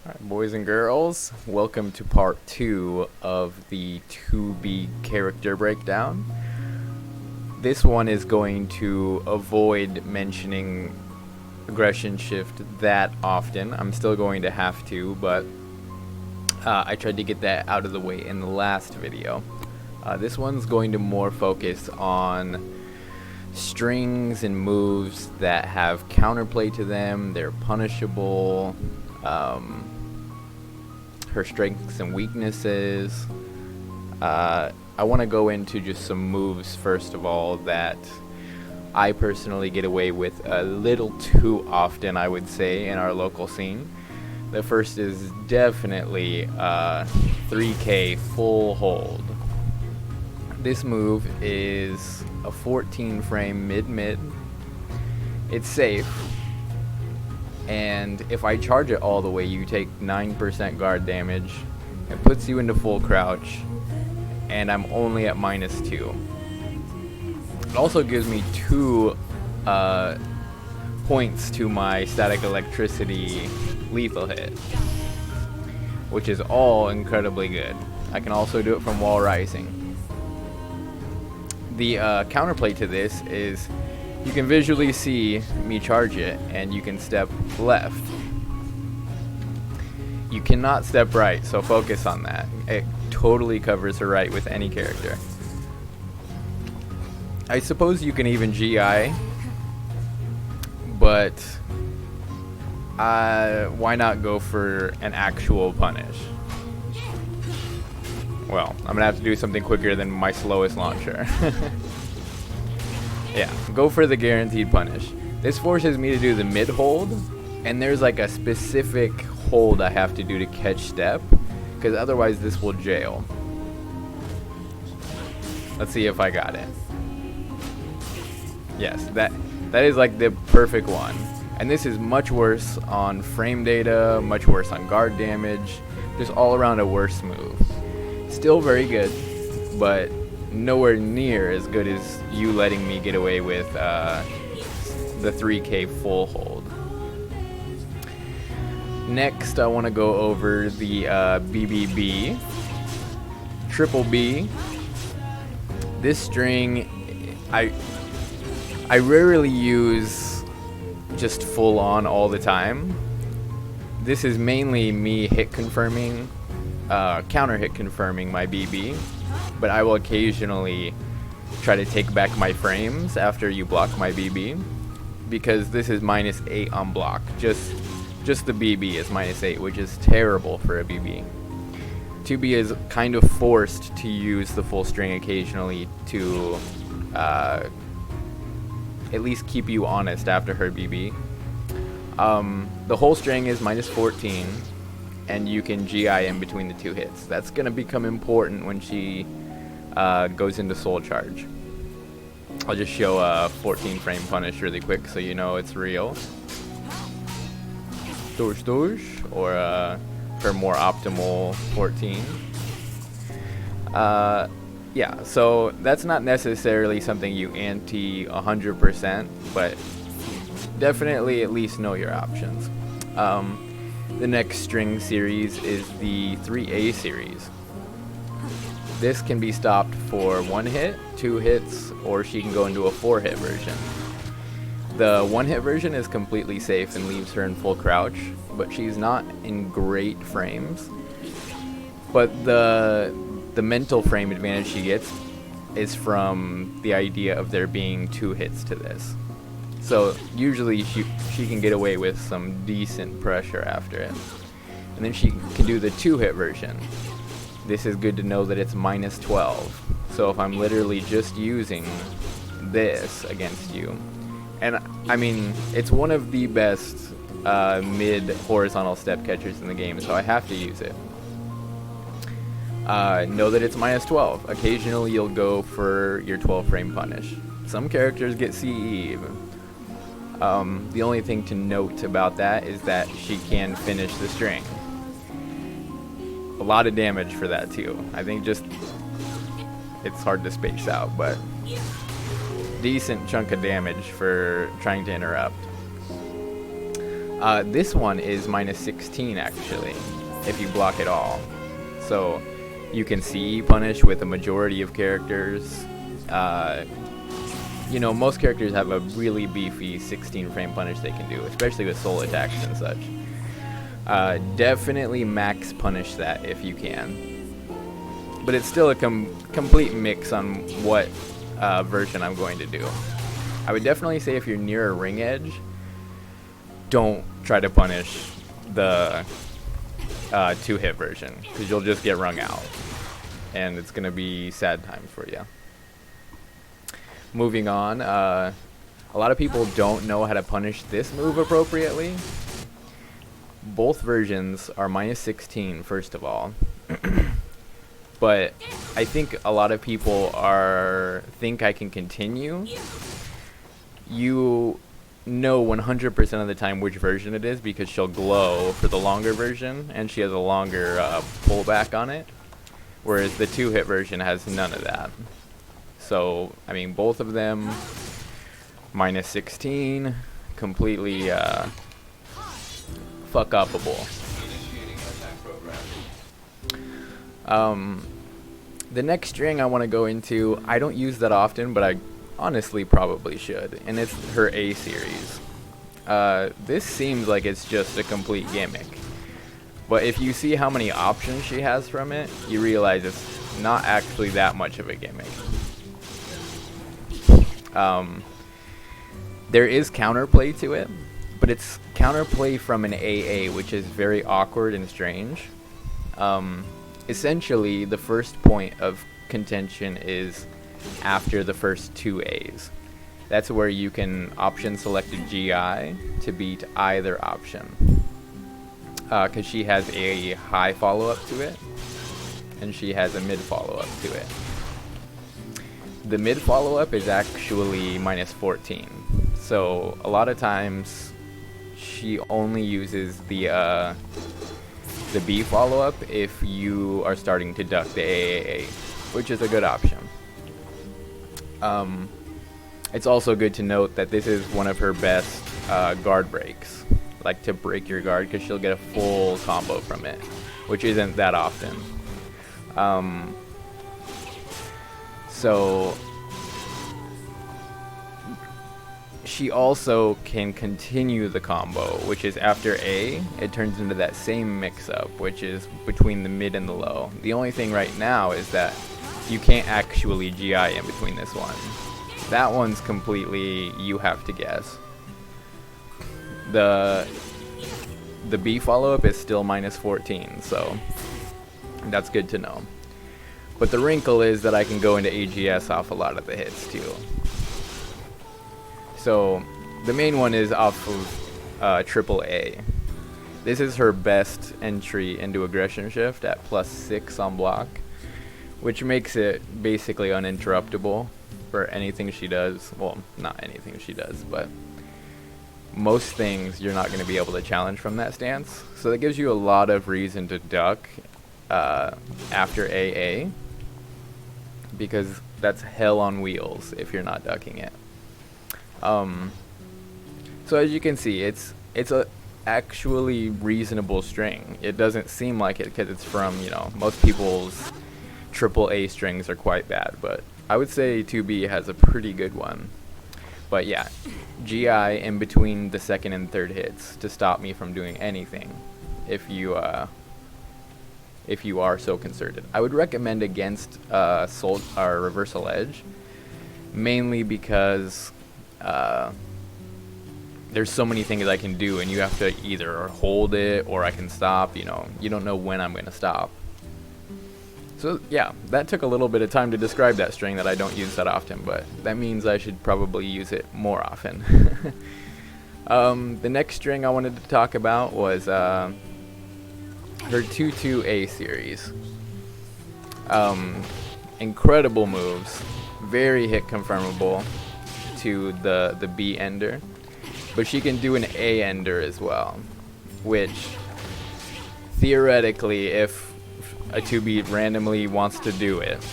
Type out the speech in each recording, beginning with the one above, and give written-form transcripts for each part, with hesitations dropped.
Alright, boys and girls, welcome to part 2 of the 2B character breakdown. This one is going to avoid mentioning aggression shift that often. I'm still going to have to, but I tried to get that out of the way in the last video. This one's going to more focus on strings and moves that have counterplay to them. They're punishable. Her strengths and weaknesses. I want to go into just some moves first of all that I personally get away with a little too often, I would say, in our local scene. The first is definitely 3K full hold. This move is a 14 frame mid-mid. It's safe. And if I charge it all the way, you take 9% guard damage. It puts you into full crouch, and I'm only at -2. It also gives me 2 points to my static electricity lethal hit, which is all incredibly good. I can also do it from wall rising. The counterplay to this is you can visually see me charge it, and you can step left. You cannot step right, so focus on that. It totally covers her right with any character. I suppose you can even GI, but why not go for an actual punish? Well, I'm gonna have to do something quicker than my slowest launcher. Yeah, go for the guaranteed punish. This forces me to do the mid hold, and there's like a specific hold I have to do to catch step, because otherwise this will jail. Let's see if I got it. Yes, that is like the perfect one. And this is much worse on frame data, much worse on guard damage, just all around a worse move. Still very good, but nowhere near as good as you letting me get away with the 3K full hold. Next, I want to go over the BBB. Triple B. This string, I rarely use just full on all the time. This is mainly me hit confirming, counter hit confirming my BB. But I will occasionally try to take back my frames after you block my BB, because this is -8 on block. Just the BB is -8, which is terrible for a BB. 2B is kind of forced to use the full string occasionally to at least keep you honest after her BB. The whole string is -14, and you can GI in between the 2 hits. That's going to become important when she goes into soul charge. I'll just show a 14 frame punish really quick so you know it's real. Douche douche, or her more optimal 14. Yeah, so that's not necessarily something you ante 100%, but definitely at least know your options. The next string series is the 3A series. This can be stopped for 1 hit, 2 hits, or she can go into a 4-hit version. The 1-hit version is completely safe and leaves her in full crouch, but she's not in great frames. But the mental frame advantage she gets is from the idea of there being 2 hits to this. So usually she can get away with some decent pressure after it. And then she can do the 2-hit version. This is good to know that it's -12. So if I'm literally just using this against you, and I mean, it's one of the best mid horizontal step catchers in the game, so I have to use it. Know that it's -12. Occasionally you'll go for your 12 frame punish. Some characters get CE even. The only thing to note about that is that she can finish the string. A lot of damage for that too. I think just it's hard to space out, but decent chunk of damage for trying to interrupt. This one is minus 16 actually, if you block it all. So you can see punish with a majority of characters. You know, most characters have a really beefy 16 frame punish they can do, especially with soul attacks and such. Definitely max punish that if you can. But it's still a complete mix on what version I'm going to do. I would definitely say if you're near a ring edge, don't try to punish the 2-hit version, because you'll just get wrung out. And it's going to be sad times for you. Moving on, a lot of people don't know how to punish this move appropriately. Both versions are minus 16, first of all. But I think a lot of people think I can continue. You know 100% of the time which version it is, because she'll glow for the longer version, and she has a longer pullback on it. Whereas the 2-hit version has none of that. So, I mean, both of them, minus 16, completely fuck-upable. The next string I want to go into, I don't use that often, but I honestly probably should, and it's her A series. This seems like it's just a complete gimmick. But if you see how many options she has from it, you realize it's not actually that much of a gimmick. There is counterplay to it, but it's counterplay from an AA, which is very awkward and strange. Essentially, the first point of contention is after the first 2 A's. That's where you can option select a GI to beat either option. Because she has a high follow-up to it, and she has a mid follow-up to it. The mid follow-up is actually minus 14. So a lot of times she only uses the B follow-up if you are starting to duck the AAA, which is a good option. It's also good to note that this is one of her best guard breaks, like to break your guard, because she'll get a full combo from it, which isn't that often. So she also can continue the combo, which is after A, it turns into that same mix-up, which is between the mid and the low. The only thing right now is that you can't actually GI in between this one. That one's completely, you have to guess. The B follow-up is still minus 14, so that's good to know. But the wrinkle is that I can go into AGS off a lot of the hits too. So the main one is off of AAA. This is her best entry into aggression shift at +6 on block, which makes it basically uninterruptible for anything she does. Well, not anything she does, but most things you're not going to be able to challenge from that stance. So that gives you a lot of reason to duck after AA, because that's hell on wheels if you're not ducking it. So as you can see, it's a actually reasonable string. It doesn't seem like it because it's from, you know, most people's AAA strings are quite bad, but I would say 2B has a pretty good one. But yeah, GI in between the second and third hits to stop me from doing anything if you are so concerted. I would recommend against reversal edge, mainly because there's so many things I can do, and you have to either hold it or I can stop. You know, you don't know when I'm going to stop. So yeah, that took a little bit of time to describe that string that I don't use that often, but that means I should probably use it more often. The next string I wanted to talk about was her 2-2A series. Incredible moves, very hit confirmable to the B ender, but she can do an A ender as well, which theoretically, if a 2B randomly wants to do it,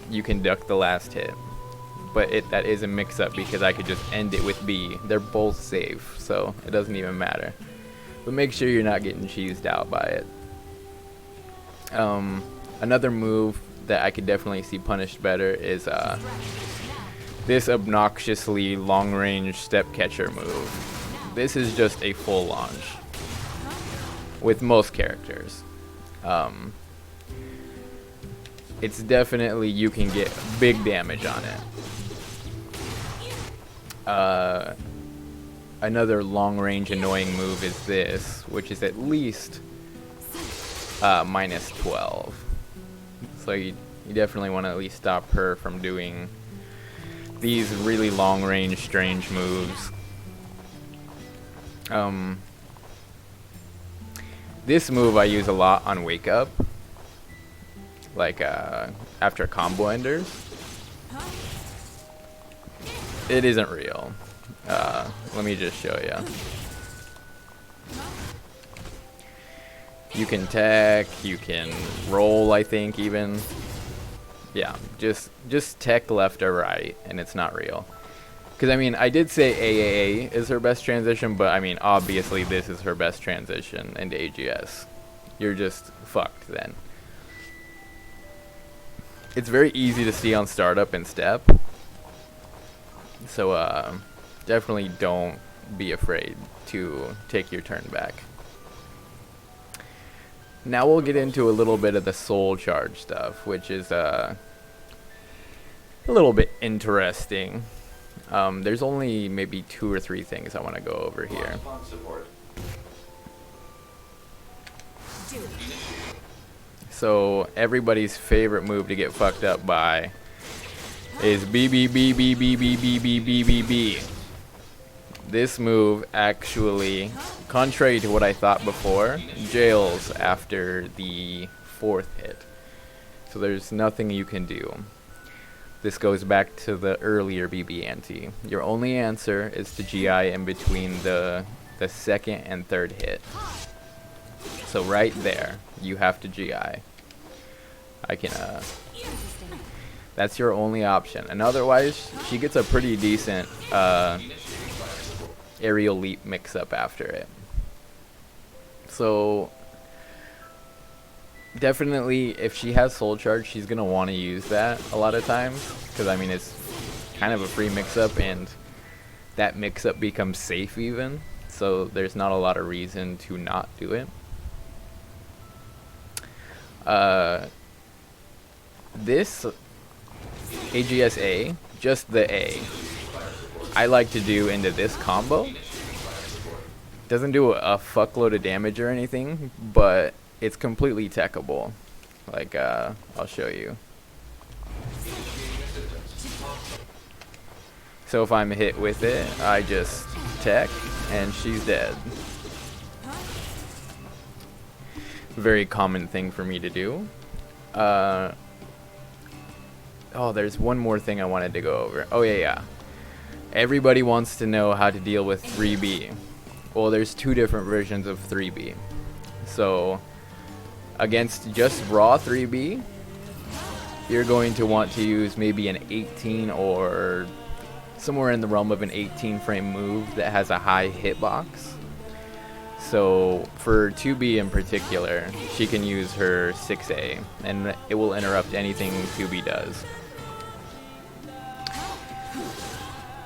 you can duck the last hit. But that is a mix-up because I could just end it with B. They're both safe, so it doesn't even matter. but make sure you're not getting cheesed out by it. Another move that I could definitely see punished better is this obnoxiously long-range step catcher move. This is just a full launch with most characters. It's definitely, you can get big damage on it. Another long-range annoying move is this, which is at least minus 12. So you definitely want to at least stop her from doing these really long-range strange moves. This move I use a lot on Wake Up, like after combo enders. It isn't real. Let me just show you. You can tech, you can roll, I think, even. Yeah, just tech left or right, and it's not real. Because, I mean, I did say AAA is her best transition, but, I mean, obviously this is her best transition into AGS. You're just fucked then. It's very easy to see on startup and step. So, definitely don't be afraid to take your turn back. Now we'll get into a little bit of the soul charge stuff, which is a little bit interesting. There's only maybe 2 or 3 things I want to go over here. So everybody's favorite move to get fucked up by is B. This move actually, contrary to what I thought before, jails after the 4th hit. So there's nothing you can do. This goes back to the earlier BB ante. Your only answer is to GI in between the 2nd and 3rd hit. So right there, you have to GI. I can, that's your only option. And otherwise, she gets a pretty decent, aerial leap mix-up after it. So definitely, if she has soul charge, she's gonna want to use that a lot of times, because I mean it's kind of a free mix-up, and that mix-up becomes safe even, so there's not a lot of reason to not do it. This AGS-A, just the A, I like to do into this combo. Doesn't do a fuckload of damage or anything, but it's completely techable. Like, I'll show you. So if I'm hit with it, I just tech, and she's dead. Very common thing for me to do. Oh, there's one more thing I wanted to go over. Oh, yeah. Everybody wants to know how to deal with 3B. Well, there's 2 different versions of 3B. So, against just raw 3B, you're going to want to use maybe an 18 or somewhere in the realm of an 18 frame move that has a high hitbox. So, for 2B in particular, she can use her 6A, and it will interrupt anything 2B does.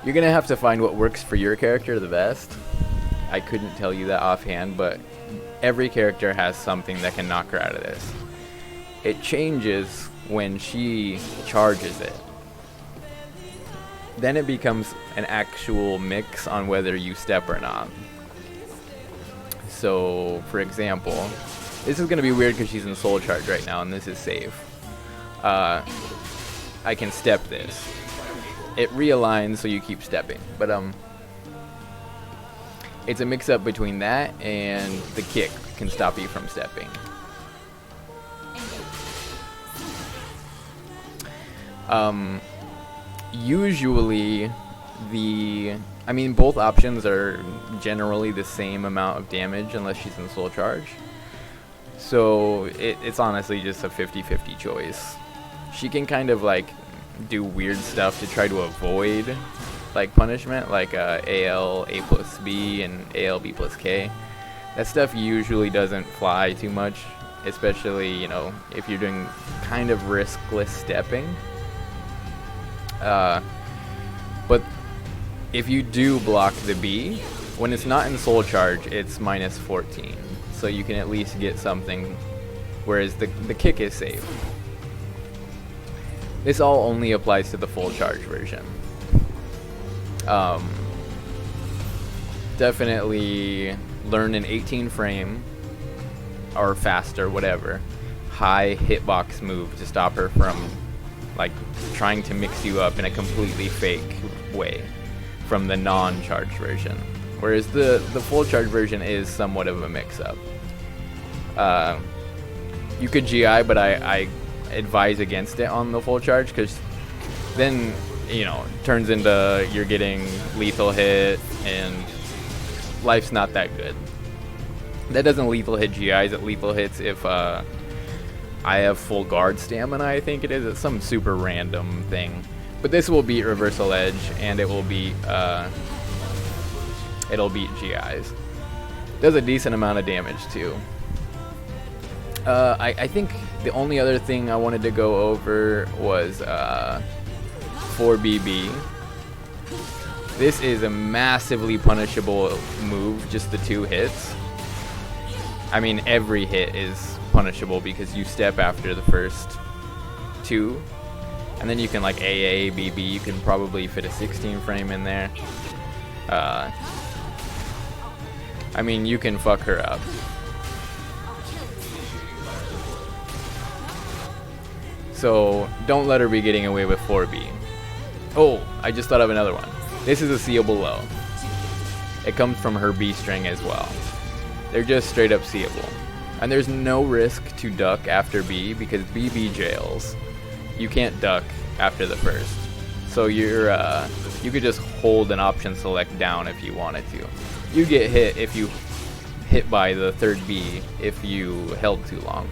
You're going to have to find what works for your character the best. I couldn't tell you that offhand, but every character has something that can knock her out of this. It changes when she charges it. Then it becomes an actual mix on whether you step or not. So, for example, this is going to be weird because she's in soul charge right now, and this is safe. I can step this. It realigns so you keep stepping, but it's a mix-up between that and the kick can stop you from stepping. Usually I mean, both options are generally the same amount of damage unless she's in soul charge. So it's honestly just a 50-50 choice. She can kind of like do weird stuff to try to avoid like punishment, like AL A plus B and AL B plus K. That stuff usually doesn't fly too much, especially, you know, if you're doing kind of riskless stepping. But if you do block the B, when it's not in soul charge, it's minus 14. So you can at least get something, whereas the kick is safe. This all only applies to the full charge version. Definitely learn an 18 frame or faster, whatever, high hitbox move to stop her from like trying to mix you up in a completely fake way from the non-charge version. Whereas the full charge version is somewhat of a mix-up. You could GI, but I advise against it on the full charge, because then, you know, turns into you're getting lethal hit and life's not that good. That doesn't lethal hit GIs, it lethal hits if I have full guard stamina, I think it is. It's some super random thing. But this will beat reversal edge, and it'll beat GIs. Does a decent amount of damage too. I think the only other thing I wanted to go over was 4BB. This is a massively punishable move, just the 2 hits. I mean, every hit is punishable because you step after the first 2. And then you can like AA, BB, you can probably fit a 16 frame in there. I mean, you can fuck her up. So don't let her be getting away with 4B. Oh, I just thought of another one. This is a seeable low. It comes from her B string as well. They're just straight up seeable. And there's no risk to duck after B because BB jails. You can't duck after the first. So you could just hold an option select down if you wanted to. You get hit if you hit by the third B if you held too long.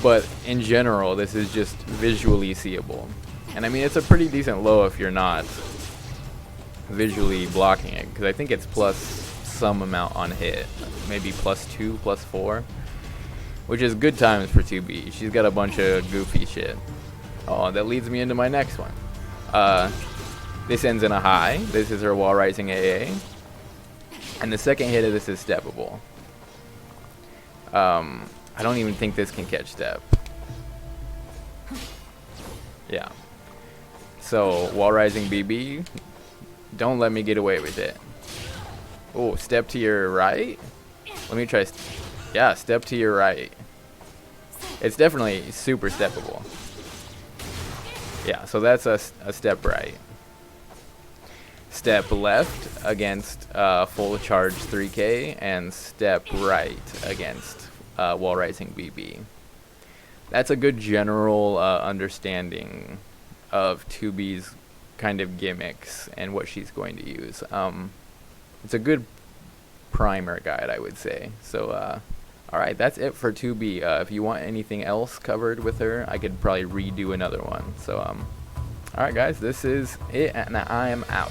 But in general, this is just visually seeable. And I mean, it's a pretty decent low if you're not visually blocking it, because I think it's plus some amount on hit. Maybe +2, +4. Which is good times for 2B. She's got a bunch of goofy shit. Oh, that leads me into my next one. This ends in a high. This is her wall rising AA. And the second hit of this is steppable. I don't even think this can catch step. Yeah. So, wall rising BB. Don't let me get away with it. Oh, step to your right? Let me try. Yeah, step to your right. It's definitely super steppable. Yeah, so that's a step right. Step left against full charge 3K, and step right against wall rising BB. That's a good general understanding of 2B's kind of gimmicks and what she's going to use. It's a good primer guide, I would say. So, alright, that's it for 2B. If you want anything else covered with her, I could probably redo another one. So, alright guys, this is it, and I am out.